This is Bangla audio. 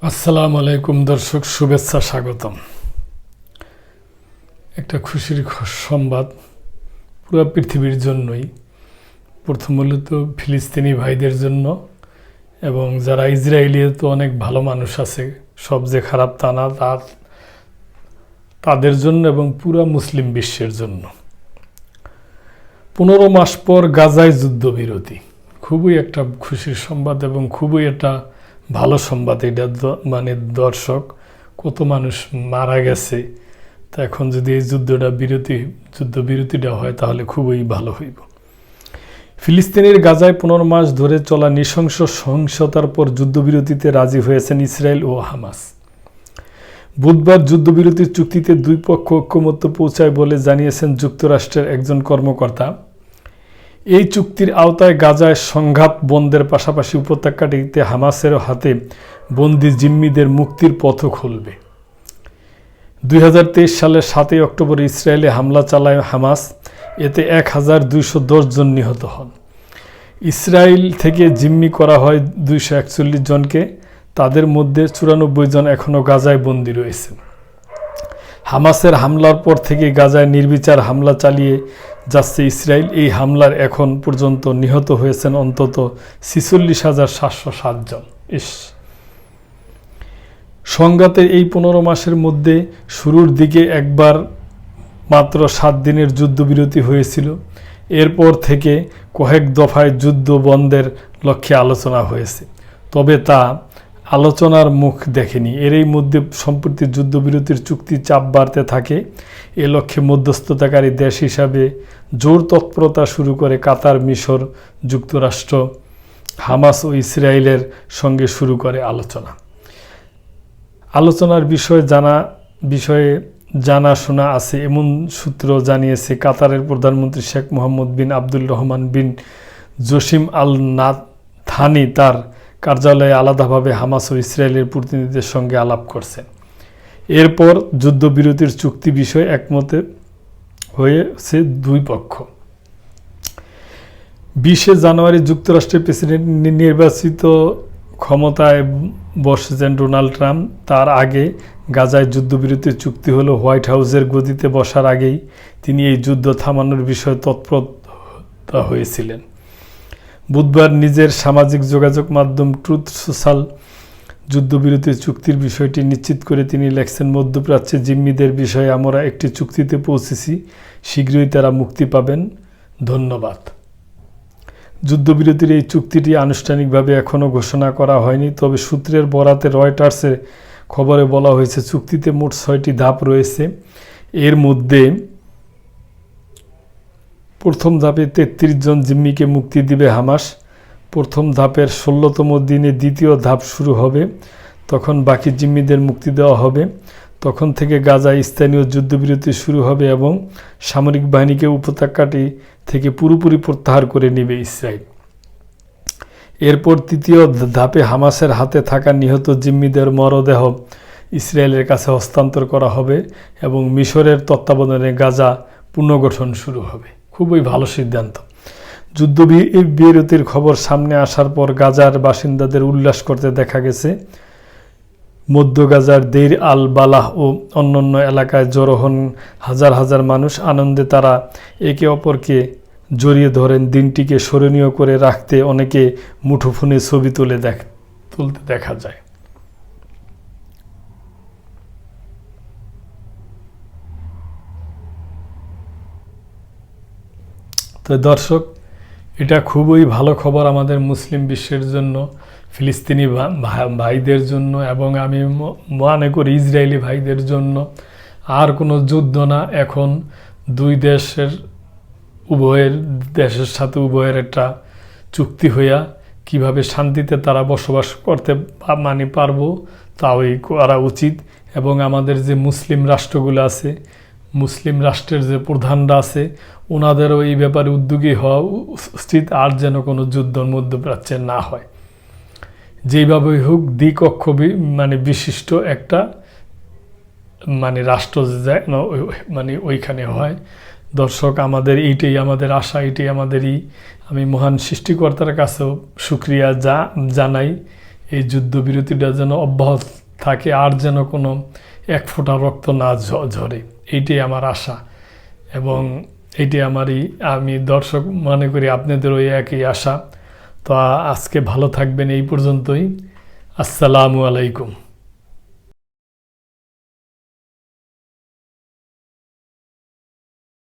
আসসালামু আলাইকুম দর্শক, শুভেচ্ছা, স্বাগতম। একটা খুশির সংবাদ পুরো পৃথিবীর জন্যই। প্রথম মূলত ফিলিস্তিনি ভাইদের জন্য, এবং যারা ইসরায়েলি তো অনেক ভালো মানুষ আছে, সব যে খারাপ তা না, তাদের জন্য এবং পুরো মুসলিম বিশ্বের জন্য। 15 মাস পর গাজায় যুদ্ধবিরতি, খুবই একটা খুশির সংবাদ এবং খুবই একটা ভালো সংবাদ। এটা দর্শক, কত মানুষ মারা গেছে, তা এখন যদি এই যুদ্ধবিরতিটা হয় তাহলে খুবই ভালো হইব। ফিলিস্তিনের গাজায় 15 মাস ধরে চলা নৃশংস সহিংসতার পর যুদ্ধবিরতিতে রাজি হয়েছেন ইসরায়েল ও হামাস। বুধবার যুদ্ধবিরতির চুক্তিতে দুই পক্ষ ঐকমত্য পৌঁছায় বলে জানিয়েছেন যুক্তরাষ্ট্রের একজন কর্মকর্তা। এই চুক্তির আওতায় গাজায় সংঘাত বন্ধের পাশাপাশি উপত্যকাটিতে হামাসের হাতে বন্দী জিম্মিদের মুক্তির পথও খুলবে। 2023 সালের 7 অক্টোবর ইসরায়েলে হামলা চালায় হামাস। এতে 1210 জন নিহত হন। ইসরায়েল থেকে জিম্মি করা হয় 241 জনকে। তাদের মধ্যে 94 জন এখনও গাজায় বন্দী রয়েছে। হামাসের হামলার পর থেকে গাজায় নির্বিচার হামলা চালিয়ে যাচ্ছে ইসরায়েল। এই হামলার এখন পর্যন্ত নিহত হয়েছেন অন্তত 46,707 জন। সংঘাতের এই 15 মাসের মধ্যে শুরুর দিকে একবার মাত্র 7 দিনের যুদ্ধবিরতি হয়েছিল। এরপর থেকে কয়েক দফায় যুদ্ধ বন্ধের লক্ষ্যে আলোচনা হয়েছে, তবে তা আলোচনার মুখ দেখেনি। এরই মধ্যে সম্প্রতি যুদ্ধবিরতির চুক্তি চাপ বাড়তে থাকে। এ লক্ষ্যে মধ্যস্থতাকারী দেশ হিসাবে জোর তৎপরতা শুরু করে কাতার, মিশর, যুক্তরাষ্ট্র, হামাস ও ইসরায়েলের সঙ্গে শুরু করে আলোচনার বিষয়ে জানাশোনা আছে এমন সূত্র জানিয়েছে কাতারের প্রধানমন্ত্রী শেখ মোহাম্মদ বিন আব্দুল রহমান বিন জসিম আল থানি তার কার্যালয়ে আলাদাভাবে হামাস ও ইসরায়েলের প্রতিনিধিদের সঙ্গে আলাপ করছেন। এরপর যুদ্ধবিরতির চুক্তি বিষয়ে একমতে হয়েছে দুই পক্ষ। 20 জানুয়ারি যুক্তরাষ্ট্রের প্রেসিডেন্ট নির্বাচিত ক্ষমতায় বসেছেন ডোনাল্ড ট্রাম্প। তার আগে গাজায় যুদ্ধবিরতির চুক্তি হলো। হোয়াইট হাউসের গদিতে বসার আগেই তিনি এই যুদ্ধ থামানোর বিষয়ে তৎপর হয়েছিলেন। বুধবার নিজের সামাজিক যোগাযোগ মাধ্যম ট্রুথ সোশ্যাল যুদ্ধবিরতির চুক্তির বিষয়টি নিশ্চিত করে তিনি লেখছেন, মধ্যপ্রাচ্যে জিম্মিদের বিষয়ে আমরা একটি চুক্তিতে পৌঁছেছি, শীঘ্রই তারা মুক্তি পাবেন, ধন্যবাদ। যুদ্ধবিরতির এই চুক্তিটি আনুষ্ঠানিকভাবে এখনও ঘোষণা করা হয়নি, তবে সূত্রের বরাতে রয়টার্সের খবরে বলা হয়েছে চুক্তিতে মোট 6টি ধাপ রয়েছে। এর মধ্যে প্রথম ধাপে 33 জন জিম্মিকে মুক্তি দিবে হামাস। প্রথম ধাপের 16তম দিনে দ্বিতীয় ধাপ শুরু হবে, তখন বাকি জিম্মিদের মুক্তি দেওয়া হবে। তখন থেকে গাজায় স্থানীয় যুদ্ধবিরতি শুরু হবে এবং সামরিক বাহিনীকে উপত্যকাটি থেকে পুরোপুরি প্রত্যাহার করে নেবে ইসরায়েল। এরপর তৃতীয় ধাপে হামাসের হাতে থাকা নিহত জিম্মিদের মরদেহ ইসরায়েলের কাছে হস্তান্তর করা হবে এবং মিশরের তত্ত্বাবধানে গাজা পুনর্গঠন শুরু হবে। খুবই ভালো সিদ্ধান্ত। যুদ্ধবিরতির খবর সামনে আসার পর গাজার বাসিন্দাদের উল্লাস করতে দেখা গেছে। মধ্য গাজার দেইর আল বালাহ ও অন্যান্য এলাকায় জড়ো হন হাজার হাজার মানুষ। আনন্দে তারা একে অপরকে জড়িয়ে ধরেন। দিনটিকে স্মরণীয় করে রাখতে অনেকে মুঠোফোনে ছবি তুলতে দেখা যায়। তো দর্শক, এটা খুবই ভালো খবর আমাদের মুসলিম বিশ্বের জন্য, ফিলিস্তিনি ভাইদের জন্য, এবং আমি মনে করি ইসরায়েলি ভাইদের জন্য। আর কোনো যুদ্ধ না, এখন উভয়ের দেশের সাথে উভয়ের একটা চুক্তি হইয়া কিভাবে শান্তিতে তারা বসবাস করতে পারবো তাই করা উচিত। এবং আমাদের যে মুসলিম রাষ্ট্রগুলো আছে, মুসলিম রাষ্ট্রের যে প্রধানরা আছে, ওনাদেরও এই ব্যাপারে উদ্যোগী হওয়া উচিত, আর যেন কোনো যুদ্ধ মধ্যপ্রাচ্যে না হয়। যেইভাবে হোক দ্বিকক্ষ বিশিষ্ট একটা রাষ্ট্র ওইখানে হয়। দর্শক, এইটাই আমাদের আশা, এইটাই আমি মহান সৃষ্টিকর্তার কাছেও শুকরিয়া জানাই এই যুদ্ধবিরতিটা যেন অব্যাহত থাকে, আর যেন কোনো এক ফোঁটা রক্ত না ঝরে, এইটাই আমার আশা। এবং এইটাই আমি দর্শক মনে করি আপনাদেরও একই আশা। তো আজকে ভালো থাকবেন, এই পর্যন্তই। আসসালামু আলাইকুম।